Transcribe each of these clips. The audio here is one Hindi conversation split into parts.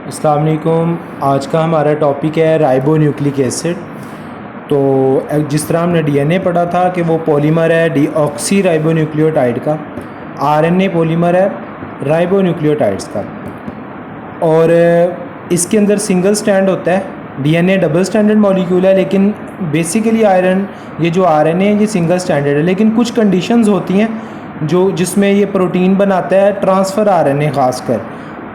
अस्सलाम वालेकुम। आज का हमारा टॉपिक है राइबो न्यूक्लिक एसिड। तो जिस तरह हमने डीएनए पढ़ा था कि वो पॉलीमर है डीऑक्सी राइबो न्यूक्लियोटाइड का, आरएनए पॉलीमर है राइबो न्यूक्लियोटाइड्स का, और इसके अंदर सिंगल स्टैंड होता है। डीएनए डबल स्टैंडर्ड मॉलिक्यूल है, लेकिन बेसिकली ये जो आरएनए है ये सिंगल स्टैंडर्ड है। लेकिन कुछ कंडीशंस होती हैं जिसमें ये प्रोटीन बनाता है, ट्रांसफ़र आरएनए ख़ासकर,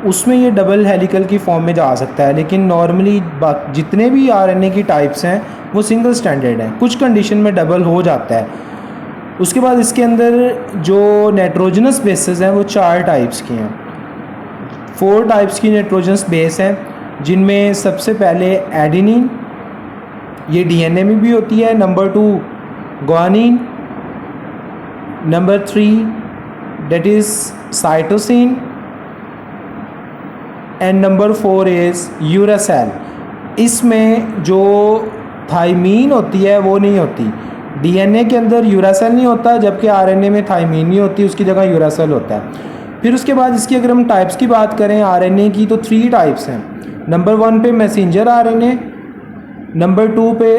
उसमें ये डबल हेलिकल की फॉर्म में जा सकता है। लेकिन नॉर्मली जितने भी आरएनए की टाइप्स हैं वो सिंगल स्टैंडर्ड हैं, कुछ कंडीशन में डबल हो जाता है। उसके बाद इसके अंदर जो नाइट्रोजनस बेसेस हैं वो 4 टाइप्स की हैं। 4 टाइप्स की नाइट्रोजनस बेस हैं, जिनमें सबसे पहले एडेनिन, ये डीएनए में भी होती है। Number 2 guanine, number 3 that is cytosine, and number 4 is uracil. इसमें जो थाइमीन होती है वो नहीं होती। डीएनए के अंदर यूरासेल नहीं होता, जबकि आरएनए में थाइमीन नहीं होती, उसकी जगह यूरासेल होता है। फिर उसके बाद इसकी अगर हम टाइप्स की बात करें आरएनए की, तो 3 टाइप्स हैं। नंबर 1 पे मैसेंजर आरएनए, नंबर 2 पे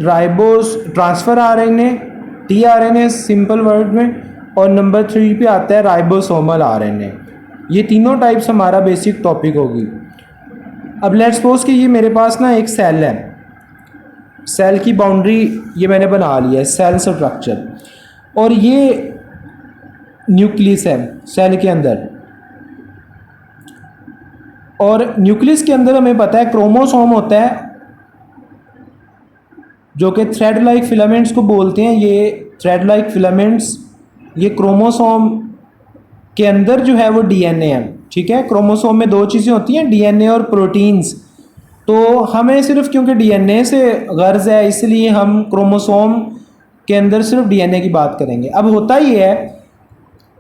ribose transfer RNA, tRNA simple word में, और नंबर 3 पे आता है राइबोसोमल आरएनए। ये तीनों टाइप्स हमारा बेसिक टॉपिक होगी। अब लेट्स सपोज कि ये मेरे पास ना एक सेल है, सेल की बाउंड्री ये मैंने बना लिया है, सेल स्ट्रक्चर, और ये न्यूक्लियस है सेल के अंदर। और न्यूक्लियस के अंदर हमें पता है क्रोमोसोम होता है, जो कि थ्रेड लाइक फिलामेंट्स को बोलते हैं। ये थ्रेड लाइक फिलामेंट्स, ये क्रोमोसोम के अंदर जो है वो डीएनए है। ठीक है, क्रोमोसोम में 2 चीज़ें होती हैं, डीएनए और प्रोटीन्स। तो हमें सिर्फ क्योंकि डीएनए से गर्ज है, इसलिए हम क्रोमोसोम के अंदर सिर्फ डीएनए की बात करेंगे। अब होता ये है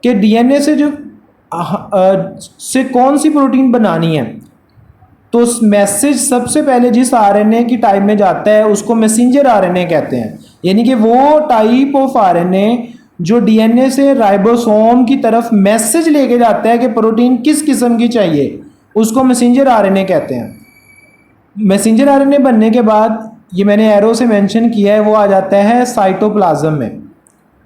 कि डीएनए से से कौन सी प्रोटीन बनानी है, तो मैसेज सबसे पहले जिस आरएनए की टाइप में जाता है उसको मैसेंजर आरएनए कहते हैं। यानी कि वो टाइप ऑफ आरएनए जो डीएनए से राइबोसोम की तरफ मैसेज लेके जाता है कि प्रोटीन किस किस्म की चाहिए, उसको मैसेंजर आरएनए कहते हैं। मैसेंजर आरएनए बनने के बाद, ये मैंने एरो से मेंशन किया है, वो आ जाता है साइटोप्लाज्म में।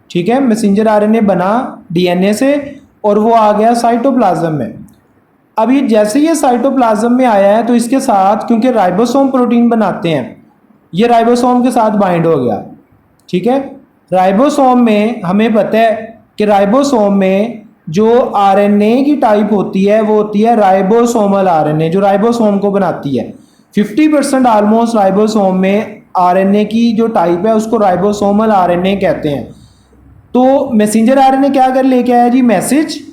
ठीक है, मैसेंजर आरएनए बना डीएनए से और वो आ गया साइटोप्लाज्म में। अब ये जैसे ये साइटोप्लाज्म में आया है, तो इसके साथ क्योंकि राइबोसोम प्रोटीन बनाते हैं, ये राइबोसोम के साथ बाइंड हो गया। ठीक है, राइबोसोम में हमें पता है कि राइबोसोम में जो आरएनए की टाइप होती है वो होती है राइबोसोमल आरएनए, जो राइबोसोम को बनाती है। 50% ऑलमोस्ट राइबोसोम में आरएनए की जो टाइप है उसको राइबोसोमल आरएनए कहते हैं। तो मैसेंजर आरएनए क्या कर लेके आया जी, मैसेज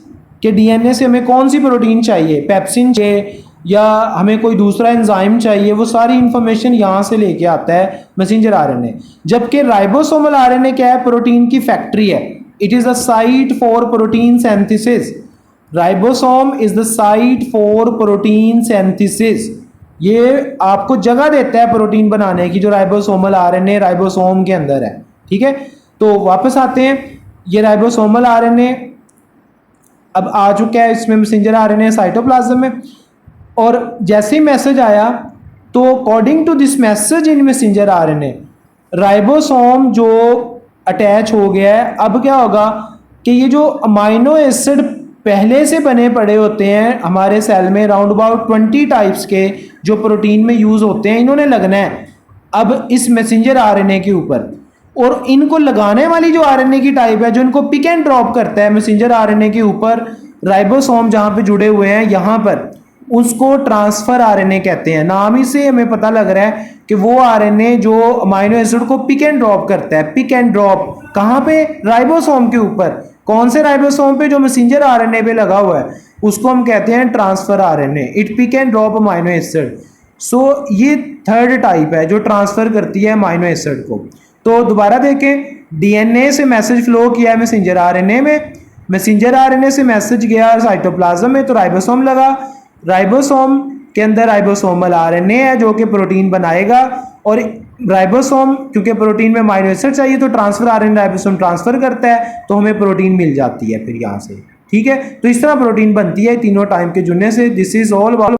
कि डीएनए से हमें कौन सी प्रोटीन चाहिए, पेप्सिन चाहिए या हमें कोई दूसरा एंजाइम चाहिए, वो सारी इंफॉर्मेशन यहाँ से लेके आता है मैसेंजर आरएनए। जबकि राइबोसोमल आरएनए क्या है, प्रोटीन की फैक्ट्री है। It is a site for protein synthesis. Ribosome is the site for protein synthesis. ये आपको जगह देता है प्रोटीन बनाने की, जो राइबोसोमल आरएनए राइबोसोम के अंदर है। ठीक है, तो वापस आते हैं, ये राइबोसोमल आरएनए अब आ चुका है, इसमें मैसेंजर आरएनए साइटोप्लाज्म में। और जैसे ही मैसेज आया, तो according to this message in messenger RNA, ribosome जो अटैच हो गया है, अब क्या होगा कि ये जो अमाइनो एसिड पहले से बने पड़े होते हैं हमारे सेल में, राउंड अबाउट 20 टाइप्स के जो प्रोटीन में यूज होते हैं, इन्होंने लगना है अब इस मैसेंजर आरएनए के ऊपर। और इनको लगाने वाली जो आरएनए की टाइप है, जो इनको पिक एंड ड्रॉप करता है मैसेंजर आरएनए के ऊपर, राइबोसोम जहां पे जुड़े हुए हैं यहां पर, उसको ट्रांसफर आरएनए कहते हैं। नाम ही से हमें पता लग रहा है कि वो आरएनए जो अमाइनो एसिड को पिक एंड ड्रॉप करता है। पिक एंड ड्रॉप कहां पे, राइबोसोम के ऊपर। कौन से राइबोसोम पे, जो मैसेंजर आरएनए पे लगा हुआ है, उसको हम कहते हैं transfer RNA. It pick and drop amino acid. So ये 3rd टाइप है जो ट्रांसफर करती है अमाइनो एसिड को। तो दोबारा देखें, डीएनए से मैसेज फ्लो किया है मैसेंजर आरएनए में, मैसेंजर आरएनए से मैसेज गया साइटोप्लाज्म में, तो राइबोसोम लगा। राइबोसोम के अंदर राइबोसोमल आरएनए है जो कि प्रोटीन बनाएगा, और राइबोसोम क्योंकि प्रोटीन में अमाइनो एसिड चाहिए, तो ट्रांसफर आरएनए राइबोसोम ट्रांसफर करता है, तो हमें प्रोटीन मिल जाती है फिर यहाँ से। ठीक है, तो इस तरह प्रोटीन बनती है तीनों टाइम के जुड़ने से। This is all about